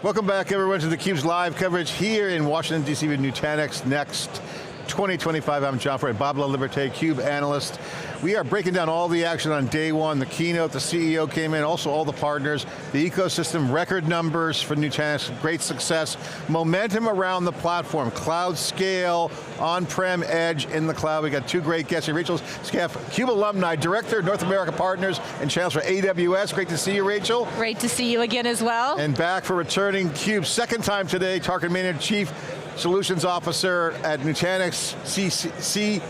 Welcome back everyone to theCUBE's live coverage here in Washington, D.C. with Nutanix Next 2025. I'm John Furrier, Bob LaLiberte, CUBE analyst. We are breaking down all the action on day one, the keynote, the CEO came in, also all the partners, the ecosystem, record numbers for Nutanix, great success, momentum around the platform, cloud scale, on-prem, edge, in the cloud. We got two great guests here. Rachel Skaff, CUBE alumni, Director, North America Partners, and Channels for AWS. Great to see you, Rachel. Great to see you again as well. And back for returning CUBE, second time today, Tarkan Maynard, Chief Solutions Officer at Nutanix, CCO,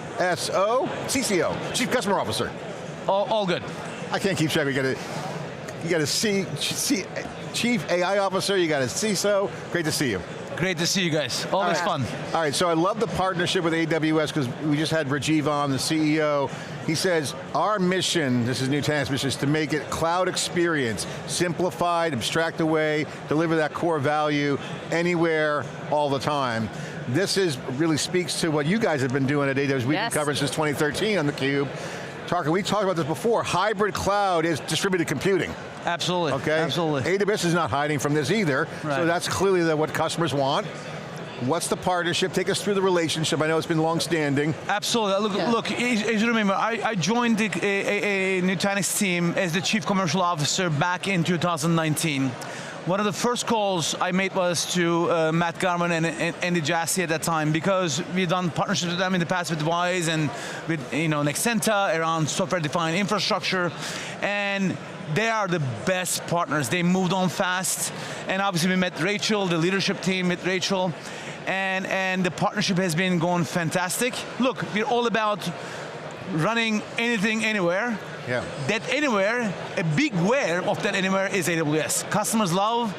Chief Customer Officer. All good. I can't keep track. You got a Chief AI Officer, you got a CISO. Great to see you. Great to see you guys. Always fun. All right, so I love the partnership with AWS because we just had Rajiv on, the CEO. He says, our mission, this is Nutanix's mission, is to make it cloud experience, simplified, abstract away, deliver that core value anywhere, all the time. This really speaks to what you guys have been doing at AWS. We've been covering since 2013 on theCUBE. Tarkan, we talked about this before, hybrid cloud is distributed computing. Absolutely, okay? absolutely. AWS is not hiding from this either, so that's clearly what customers want. What's the partnership? Take us through the relationship. I know it's been long-standing. Absolutely. Look, as you remember, I joined the Nutanix team as the Chief Commercial Officer back in 2019. One of the first calls I made was to Matt Garman and Andy Jassy at that time, because we've done partnerships with them in the past with Wise and with Nexenta around software-defined infrastructure, and they are the best partners. They moved on fast, and obviously we met Rachel, the leadership team with Rachel, and the partnership has been going fantastic. Look, we're all about running anything, anywhere. Yeah. That anywhere, a big where of that anywhere is AWS. Customers love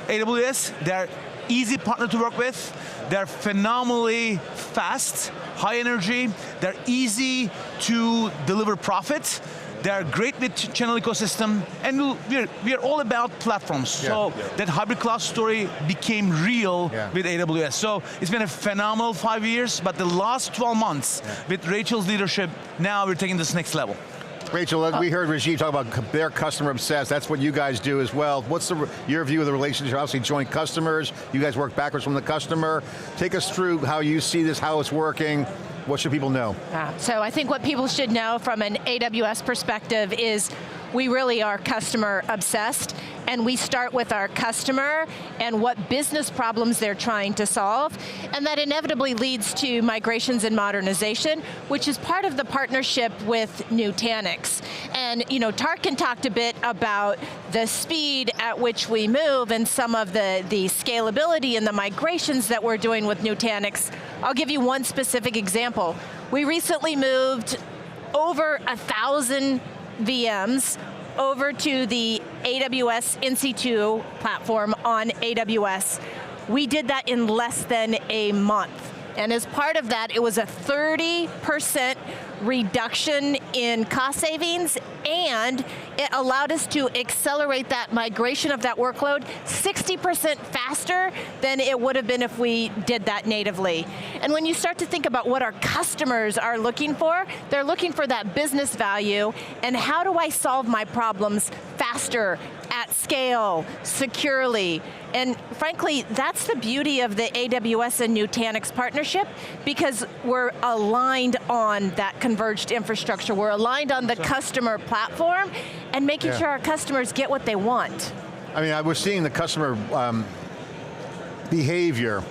AWS. They're easy partner to work with. They're phenomenally fast, high energy. They're easy to deliver profit. They're great with channel ecosystem, and we're all about platforms. So that hybrid cloud story became real with AWS. So it's been a phenomenal 5 years, but the last 12 months with Rachel's leadership, now we're taking this next level. Rachel, we heard Rajiv talk about their customer obsessed. That's what you guys do as well. What's your view of the relationship? Obviously joint customers, you guys work backwards from the customer. Take us through how you see this, how it's working. What should people know? So I think what people should know from an AWS perspective is we really are customer obsessed, and we start with our customer and what business problems they're trying to solve, and that inevitably leads to migrations and modernization, which is part of the partnership with Nutanix. And Tarkan talked a bit about the speed at which we move and some of the scalability and the migrations that we're doing with Nutanix. I'll give you one specific example. We recently moved over 1,000 VMs over to the AWS NC2 platform on AWS. We did that in less than a month. And as part of that, it was a 30% reduction in cost savings, and it allowed us to accelerate that migration of that workload 60% faster than it would have been if we did that natively. And when you start to think about what our customers are looking for, they're looking for that business value, and how do I solve my problems faster, at scale, securely. And frankly, that's the beauty of the AWS and Nutanix partnership, because we're aligned on that converged infrastructure. We're aligned on the customer platform and making sure our customers get what they want. I mean, we're seeing the customer behavior,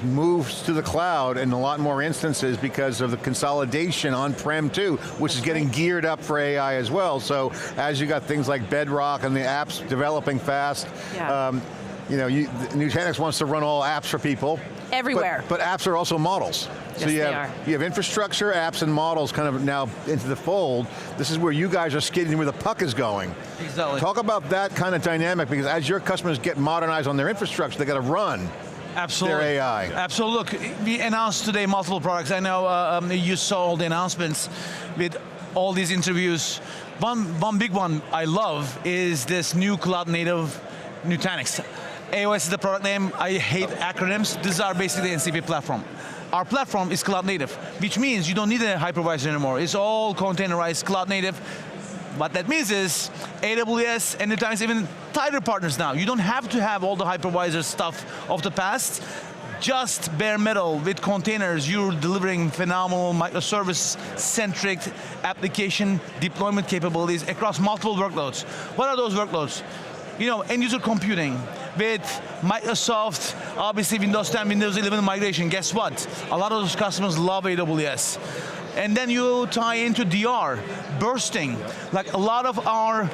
moves to the cloud in a lot more instances because of the consolidation on-prem too, which is getting geared up for AI as well. So as you got things like Bedrock and the apps developing fast, Nutanix wants to run all apps for people. Everywhere. But apps are also models. So you have infrastructure, apps, and models kind of now into the fold. This is where you guys are skating where the puck is going. Exactly. Talk about that kind of dynamic, because as your customers get modernized on their infrastructure, they got to run. Absolutely. Their AI. Absolutely. Look, we announced today multiple products. I know you saw all the announcements with all these interviews. One big one I love is this new cloud native Nutanix. AOS is the product name. I hate acronyms. These are basically the NCP platform. Our platform is cloud native, which means you don't need a hypervisor anymore. It's all containerized, cloud native. What that means is AWS and Nutanix even tighter partners now. You don't have to have all the hypervisor stuff of the past. Just bare metal with containers, you're delivering phenomenal microservice-centric application deployment capabilities across multiple workloads. What are those workloads? End user computing with Microsoft, obviously Windows 10, Windows 11 migration. Guess what? A lot of those customers love AWS. And then you tie into DR, bursting. Like a lot of our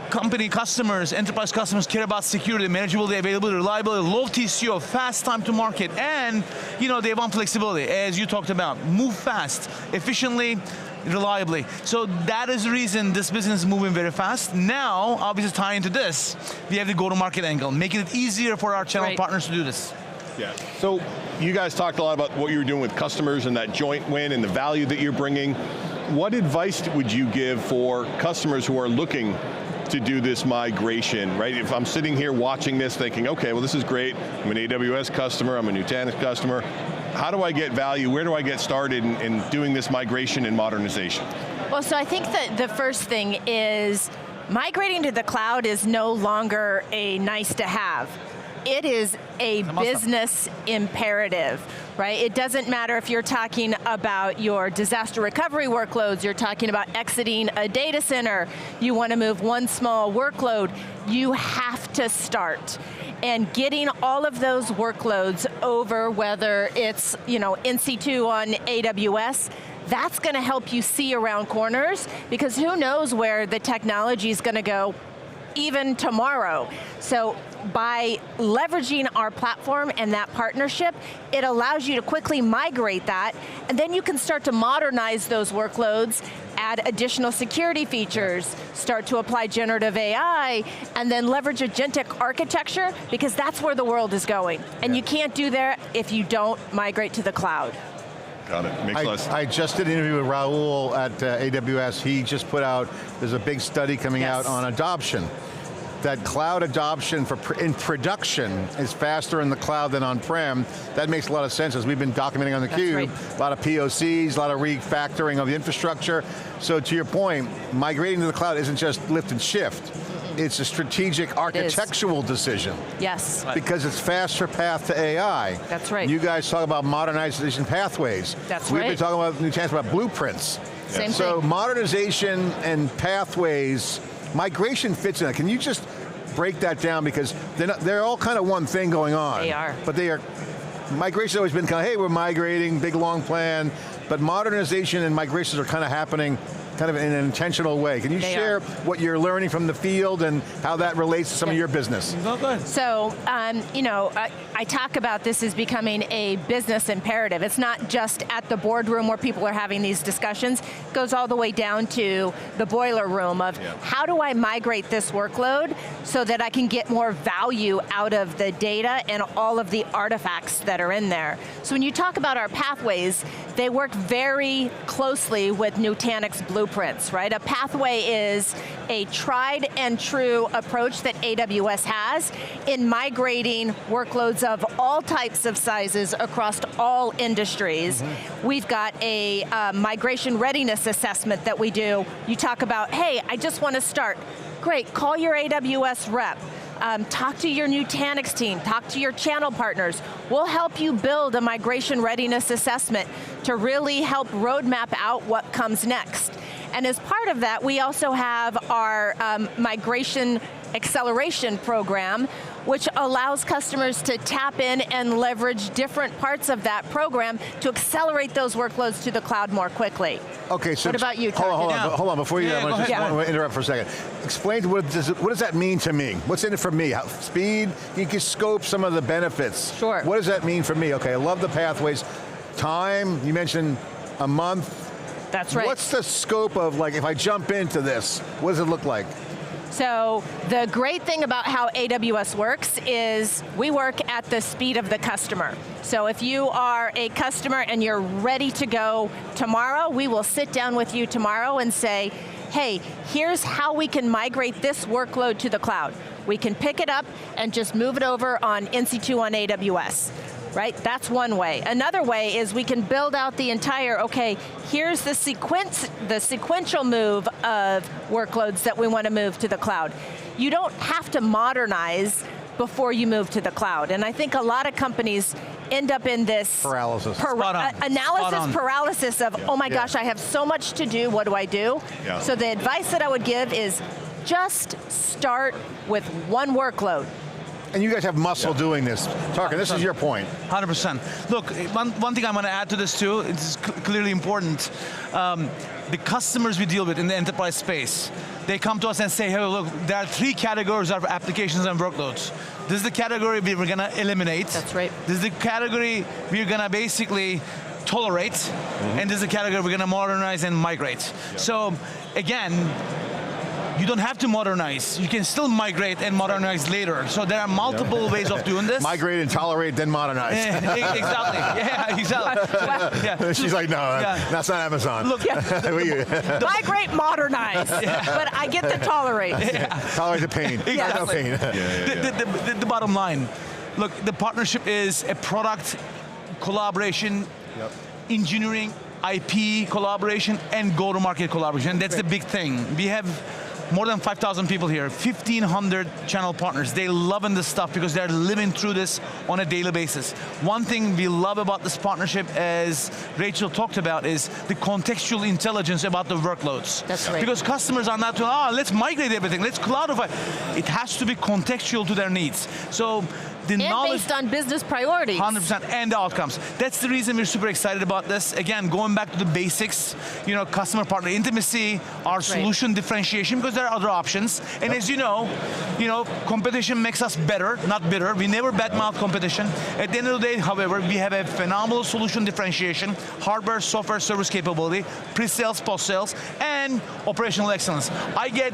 company customers, enterprise customers care about security, manageability, availability, reliability, low TCO, fast time to market, and they want flexibility, as you talked about. Move fast, efficiently, reliably. So that is the reason this business is moving very fast. Now, obviously tying into this, we have the go-to-market angle, making it easier for our channel partners to do this. Yeah, so you guys talked a lot about what you were doing with customers and that joint win and the value that you're bringing. What advice would you give for customers who are looking to do this migration, right? If I'm sitting here watching this thinking, okay, well this is great, I'm an AWS customer, I'm a Nutanix customer, how do I get value, where do I get started in doing this migration and modernization? Well, so I think that the first thing is migrating to the cloud is no longer a nice to have. It is a business imperative, right? It doesn't matter if you're talking about your disaster recovery workloads, you're talking about exiting a data center, you want to move one small workload, you have to start. And getting all of those workloads over, whether it's NC2 on AWS, that's going to help you see around corners, because who knows where the technology is going to go even tomorrow. So by leveraging our platform and that partnership, it allows you to quickly migrate that, and then you can start to modernize those workloads, add additional security features, start to apply generative AI, and then leverage agentic architecture, because that's where the world is going. And you can't do that if you don't migrate to the cloud. Got it, makes a lot of sense. I just did an interview with Raul at AWS. He just put out, there's a big study coming out on adoption. That cloud adoption in production is faster in the cloud than on-prem. That makes a lot of sense, as we've been documenting on theCUBE. A lot of POCs, a lot of refactoring of the infrastructure. So to your point, migrating to the cloud isn't just lift and shift. It's a strategic architectural decision. Yes. Because it's faster path to AI. That's right. You guys talk about modernization pathways. That's We've right. been talking about Nutanix about blueprints. Same thing. So modernization and pathways, migration fits in that. Can you just break that down, because they're all kind of one thing going on. They are. But they are, migration's always been kind of, hey, we're migrating, big long plan, but modernization and migrations are kind of happening kind of in an intentional way. Can you share what you're learning from the field and how that relates to some of your business? So, I talk about this as becoming a business imperative. It's not just at the boardroom where people are having these discussions. It goes all the way down to the boiler room of how do I migrate this workload so that I can get more value out of the data and all of the artifacts that are in there. So when you talk about our pathways, they work very closely with Nutanix blueprints, right? A pathway is a tried and true approach that AWS has in migrating workloads of all types of sizes across all industries. We've got a migration readiness assessment that we do. You talk about, hey, I just want to start. Great, call your AWS rep. Talk to your Nutanix team, talk to your channel partners. We'll help you build a migration readiness assessment to really help roadmap out what comes next. And as part of that, we also have our migration acceleration program, which allows customers to tap in and leverage different parts of that program to accelerate those workloads to the cloud more quickly. Okay, so what about you, Tarkan? Hold on, before you, I want to interrupt for a second. Explain what does that mean to me? What's in it for me? Speed, you can scope some of the benefits. Sure. What does that mean for me? Okay, I love the pathways. Time, you mentioned a month. That's right. What's the scope of, like, if I jump into this, what does it look like? So the great thing about how AWS works is we work at the speed of the customer. So if you are a customer and you're ready to go tomorrow, we will sit down with you tomorrow and say, hey, here's how we can migrate this workload to the cloud. We can pick it up and just move it over on NC2 on AWS. right? That's one way. Another way is we can build out the entire, okay, here's the sequential move of workloads that we want to move to the cloud. You don't have to modernize before you move to the cloud. And I think a lot of companies end up in this paralysis paralysis of, oh my gosh, I have so much to do, what do I do? Yeah. So the advice that I would give is just start with one workload. And you guys have muscle doing this. Tarkan, this is your point. 100%. Look, one thing I'm going to add to this too, it's clearly important. The customers we deal with in the enterprise space, they come to us and say, hey, look, there are 3 categories of applications and workloads. This is the category we're going to eliminate. That's right. This is the category we're going to basically tolerate, and this is the category we're going to modernize and migrate. So, again, you don't have to modernize. You can still migrate and modernize later. So there are multiple ways of doing this. Migrate and tolerate, then modernize. Exactly, yeah, exactly. Yeah. She's like, no, that's not Amazon. Look, migrate, modernize, but I get the tolerate. Tolerate the pain. Exactly. No pain. The bottom line, look, the partnership is a product collaboration, engineering, IP collaboration, and go-to-market collaboration. That's the big thing. We have more than 5,000 people here, 1,500 channel partners. They loving this stuff because they're living through this on a daily basis. One thing we love about this partnership, as Rachel talked about, is the contextual intelligence about the workloads. That's right. Because customers are not, let's migrate everything, let's cloudify. It has to be contextual to their needs. So the knowledge, based on business priorities. 100%, and the outcomes. That's the reason we're super excited about this. Again, going back to the basics, customer partner intimacy, our solution differentiation, because there are other options. And as you know, competition makes us better, not bitter. We never badmouth competition. At the end of the day, however, we have a phenomenal solution differentiation, hardware, software, service capability, pre-sales, post-sales, and operational excellence. I get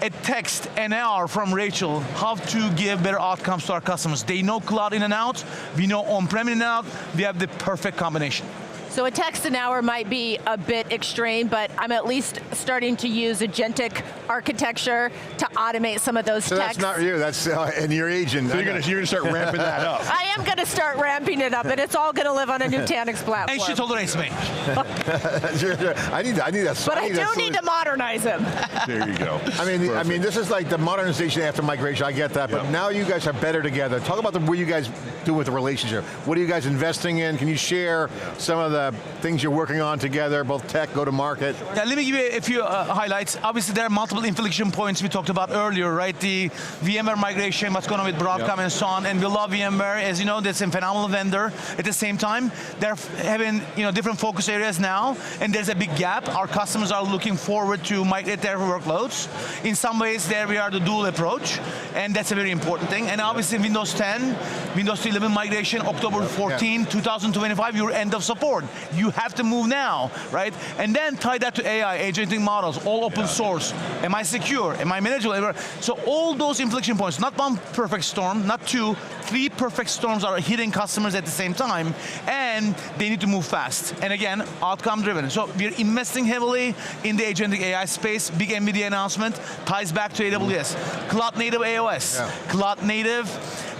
a text an hour from Rachel how to give better outcomes to our customers. They know cloud in and out, we know on-prem in and out, we have the perfect combination. So a text an hour might be a bit extreme, but I'm at least starting to use agentic architecture to automate some of those texts. So that's not you, that's and your agent. So you're going to start ramping that up. I am going to start ramping it up, and it's all going to live on a Nutanix platform. And she tolerates me. I need that. But I do need to modernize him. There you go. I mean, this is like the modernization after migration. I get that, but now you guys are better together. Talk about what you guys do with the relationship. What are you guys investing in? Can you share some of the things you're working on together, both tech, go-to-market? Yeah, let me give you a few highlights. Obviously, there are multiple inflection points we talked about earlier, right? The VMware migration, what's going on with Broadcom and so on, and we love VMware. As you know, that's a phenomenal vendor. At the same time, they're having different focus areas now, and there's a big gap. Our customers are looking forward to migrate their workloads. In some ways, there we are the dual approach, and that's a very important thing. And obviously, Windows 10, Windows 11 migration, October 14, 2025, your end of support. You have to move now, right? And then tie that to AI, agentic models, all open source. Am I secure? Am I manageable? So all those inflection points, not one perfect storm, not 2, 3 perfect storms are hitting customers at the same time, and they need to move fast. And again, outcome driven. So we're investing heavily in the agentic AI space. Big NVIDIA announcement ties back to AWS. Cloud native AOS, cloud native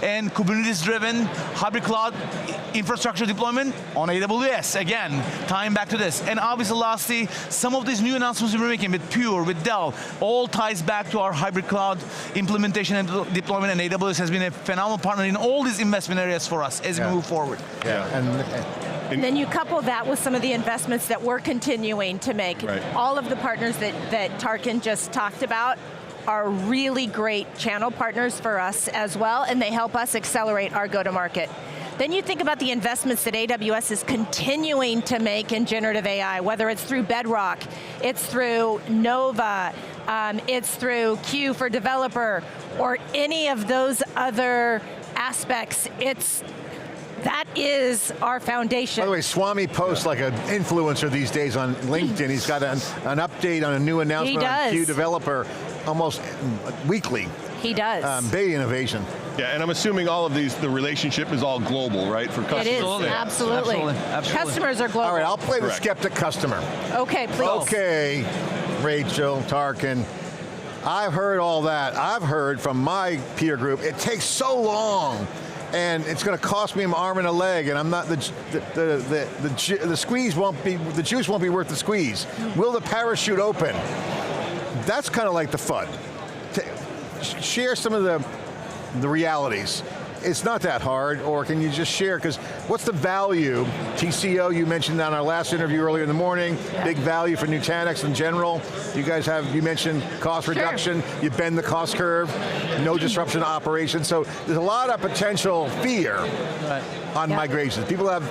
and Kubernetes driven hybrid cloud infrastructure deployment on AWS. Again, tying back to this. And obviously lastly, some of these new announcements we're making with Pure, with Dell, all ties back to our hybrid cloud implementation and deployment, and AWS has been a phenomenal partner in all these investment areas for us as we move forward. And then you couple that with some of the investments that we're continuing to make. Right. All of the partners that Tarkan just talked about are really great channel partners for us as well, and they help us accelerate our go-to-market. Then you think about the investments that AWS is continuing to make in generative AI, whether it's through Bedrock, it's through Nova, it's through Q for developer, or any of those other aspects. That is our foundation. By the way, Swami posts like an influencer these days on LinkedIn. He's got an update on a new announcement on Q Developer almost weekly. He does. Big innovation. Yeah, and I'm assuming all of these, the relationship is all global, right? For customers. It is, absolutely. Customers are global. All right, I'll play the skeptic customer. Okay, please. Okay, Rachel, Tarkan. I've heard all that. I've heard from my peer group, it takes so long and it's going to cost me an arm and a leg, and I'm not the squeeze won't be, the juice won't be worth the squeeze. Will the parachute open? That's kind of like the fun. Share some of the realities. It's not that hard, or can you just share, because what's the value? TCO, you mentioned on our last interview earlier in the morning, big value for Nutanix in general. You guys have, you mentioned cost reduction, you bend the cost curve, no disruption to operations, so there's a lot of potential fear on migrations. People have,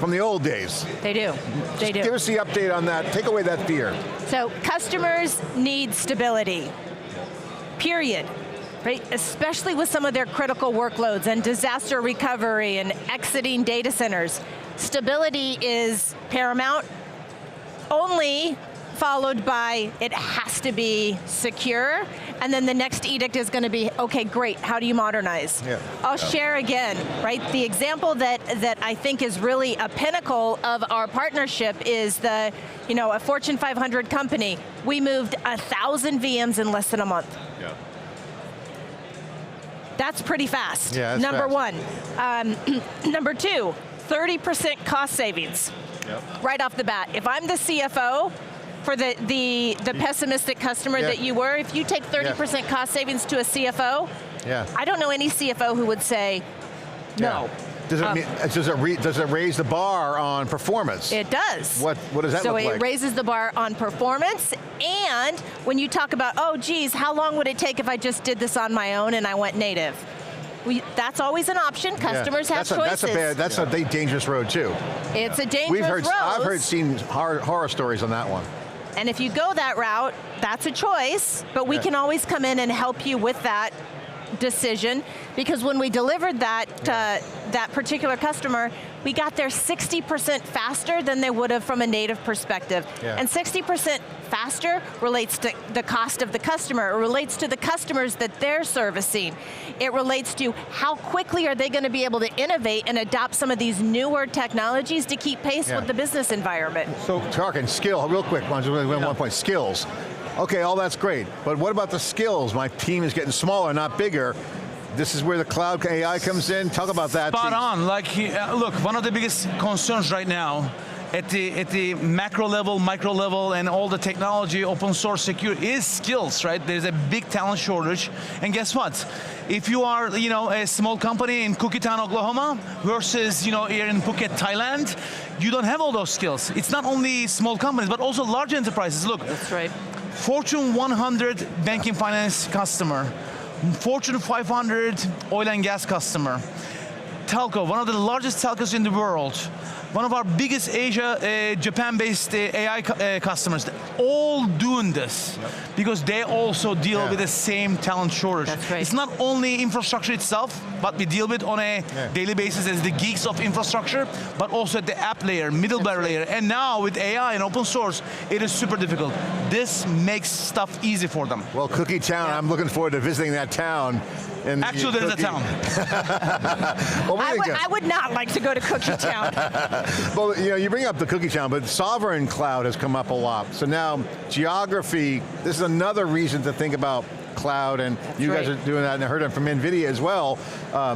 from the old days. They do, they do. Give us the update on that, take away that fear. So customers need stability, period. Right? Especially with some of their critical workloads and disaster recovery and exiting data centers. Stability is paramount, only followed by it has to be secure, and then the next edict is going to be, okay, great, how do you modernize? I'll share again, right? The example that I think is really a pinnacle of our partnership is a Fortune 500 company. We moved 1,000 VMs in less than a month. That's pretty fast, number one. Number two, 30% cost savings, right off the bat. If I'm the CFO, for the pessimistic customer that you were, if you take 30% cost savings to a CFO, I don't know any CFO who would say no. Does it raise the bar on performance? It does. What does that look like? So it raises the bar on performance, and when you talk about, oh geez, how long would it take if I just did this on my own and I went native? That's always an option. Customers have choices. That's a dangerous road too. It's a dangerous road. I've seen horror stories on that one. And if you go that route, that's a choice, but we can always come in and help you with that decision, because when we delivered that that particular customer, we got there 60% faster than they would have from a native perspective. And 60% faster relates to the cost of the customer. It relates to the customers that they're servicing. It relates to how quickly are they going to be able to innovate and adopt some of these newer technologies to keep pace with the business environment. So Tarkan, real quick, one point, skills. Okay, all that's great, but what about the skills? My team is getting smaller, not bigger. This is where the cloud AI comes in. Talk about that. Spot on. Look, one of the biggest concerns right now at the macro level, micro level, and all the technology, open source, secure, is skills, right? There's a big talent shortage, and guess what? If you are, a small company in Cookietown, Oklahoma, versus, here in Phuket, Thailand, you don't have all those skills. It's not only small companies, but also large enterprises. Look, that's right. Fortune 100 banking finance customer, Fortune 500 oil and gas customer, telco, one of the largest telcos in the world, one of our biggest Japan-based AI customers, all doing this because they also deal with the same talent shortage. That's right. It's not only infrastructure itself, but we deal with on a daily basis as the geeks of infrastructure, but also at the app layer, middleware layer, and now with AI and open source, it is super difficult. This makes stuff easy for them. Well, Cookietown, I'm looking forward to visiting that town. Actually, there's a town. Well, I would not like to go to Cookietown. Well, you bring up the Cookietown, but sovereign cloud has come up a lot. So now, geography, this is another reason to think about cloud, and you guys are doing that, and I heard it from NVIDIA as well. A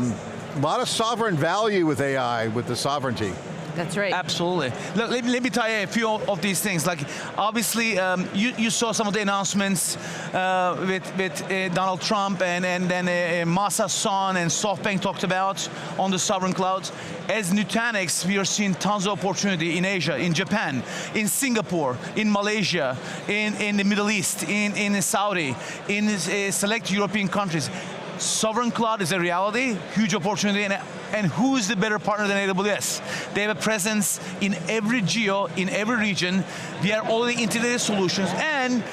lot of sovereign value with AI, with the sovereignty. That's right. Absolutely. Let me tell you a few of these things. Like, obviously, you saw some of the announcements with Donald Trump and then Masa Son and SoftBank talked about on the sovereign clouds. As Nutanix, we are seeing tons of opportunity in Asia, in Japan, in Singapore, in Malaysia, in the Middle East, in Saudi, in select European countries. Sovereign cloud is a reality, huge opportunity, and who is the better partner than AWS? They have a presence in every geo, in every region. We are already integrated solutions, and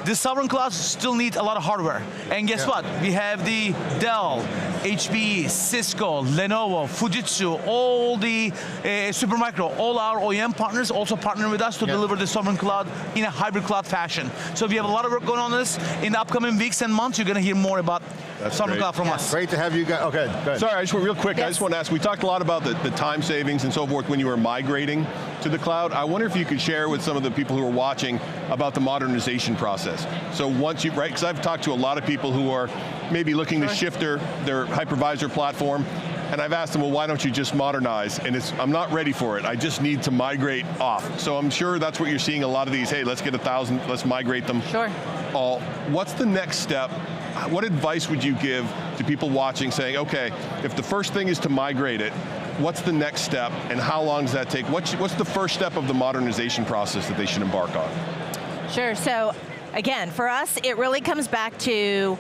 the sovereign clouds still need a lot of hardware. And guess what? We have the Dell, HPE, Cisco, Lenovo, Fujitsu, all the Supermicro, all our OEM partners also partner with us to deliver the sovereign cloud in a hybrid cloud fashion. So we have a lot of work going on this. In the upcoming weeks and months, you're going to hear more about sovereign cloud from us. Great to have you guys. Okay, go ahead. Sorry, I just want real quick. I just want to ask. We talked a lot about the time savings and so forth when you were migrating to the cloud. I wonder if you could share with some of the people who are watching about the modernization process. So once you, because I've talked to a lot of people who are maybe looking to shift their hypervisor platform. and I've asked them, well, why don't you just modernize? And I'm not ready for it, I just need to migrate off. So I'm sure that's what you're seeing a lot of these, hey, let's get 1,000, let's migrate them. Sure. All. What's the next step? What advice would you give to people watching saying, okay, if the first thing is to migrate it, what's the next step and how long does that take? What's the first step of the modernization process that they should embark on? Sure, so again, for us, it really comes back to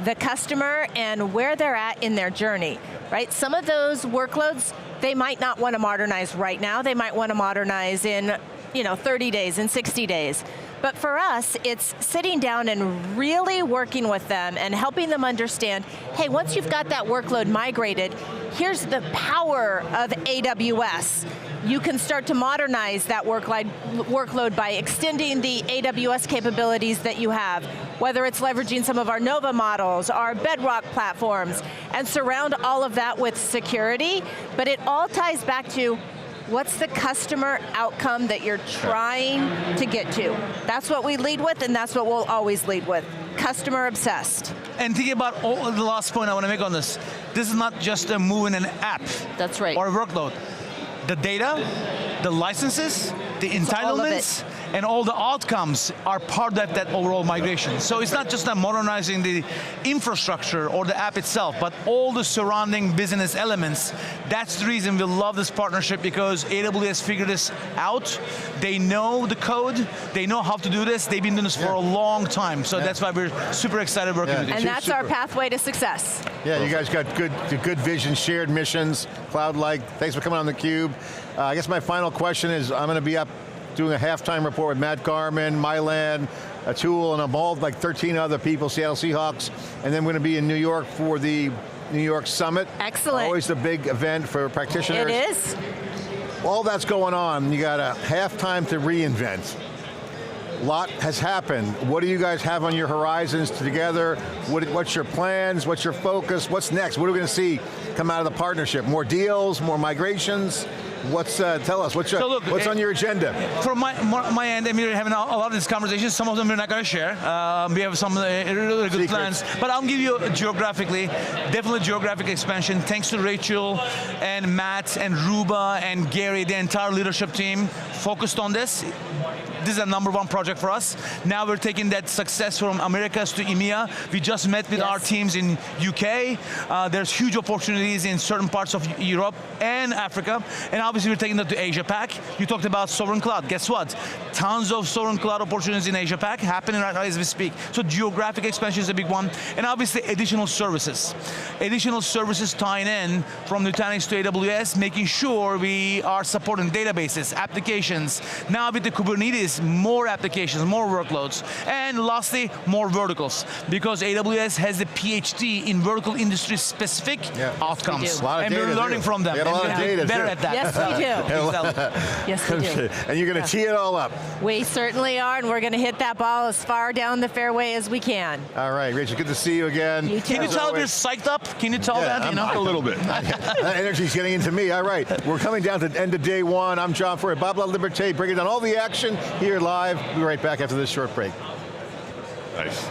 the customer and where they're at in their journey, right? Some of those workloads, they might not want to modernize right now. They might want to modernize in 30 days, in 60 days. But for us, it's sitting down and really working with them and helping them understand, hey, once you've got that workload migrated, here's the power of AWS. You can start to modernize that workload by extending the AWS capabilities that you have, whether it's leveraging some of our Nova models, our Bedrock platforms, and surround all of that with security. But it all ties back to, what's the customer outcome that you're trying to get to? That's what we lead with, and that's what we'll always lead with. Customer obsessed. And thinking about the last point I want to make on this is not just a move in an app. That's right. Or a workload. The data, the licenses, the entitlements, and all the outcomes are part of that overall migration. So it's not just modernizing the infrastructure or the app itself, but all the surrounding business elements. That's the reason we love this partnership, because AWS figured this out. They know the code, they know how to do this, they've been doing this for a long time. So that's why we're super excited working with you. And that's our pathway to success. Yeah, you guys got good vision, shared missions, cloud-like. Thanks for coming on theCUBE. I guess my final question is, I'm going to be up doing a halftime report with Matt Garman, Milan, Atul, and I'm all like 13 other people, Seattle Seahawks, and then we're going to be in New York for the New York Summit. Excellent. Always a big event for practitioners. It is. All that's going on, you got a halftime to reinvent. A lot has happened. What do you guys have on your horizons together? What's your plans? What's your focus? What's next? What are we going to see come out of the partnership? More deals, more migrations? Tell us, what's on your agenda? From my end, and we're having a lot of these conversations. Some of them we're not going to share. We have some really good plans. But I'll give you definitely geographic expansion. Thanks to Rachel and Matt and Ruba and Gary, the entire leadership team focused on this. This is a #1 project for us. Now we're taking that success from Americas to EMEA. We just met with our teams in UK. There's huge opportunities in certain parts of Europe and Africa. And obviously we're taking that to Asia Pac. You talked about sovereign cloud. Guess what? Tons of sovereign cloud opportunities in Asia Pac happening right now as we speak. So geographic expansion is a big one. And obviously additional services. Additional services tying in from Nutanix to AWS, making sure we are supporting databases, applications. Now with the Kubernetes, more applications, more workloads. And lastly, more verticals. Because AWS has a PhD in vertical industry specific outcomes. And we're learning from them. And we're better at that. Yes, we do. Yes, we do. And you're going to tee it all up. We certainly are, and we're going to hit that ball as far down the fairway as we can. All right, Rachel, good to see you again. You too. Can you tell if you're psyched up? Can you tell that? A little bit. That energy's getting into me. All right, we're coming down to the end of day one. I'm John Furrier, Bob LaLiberte, bringing down all the action here live. We'll be right back after this short break. Nice.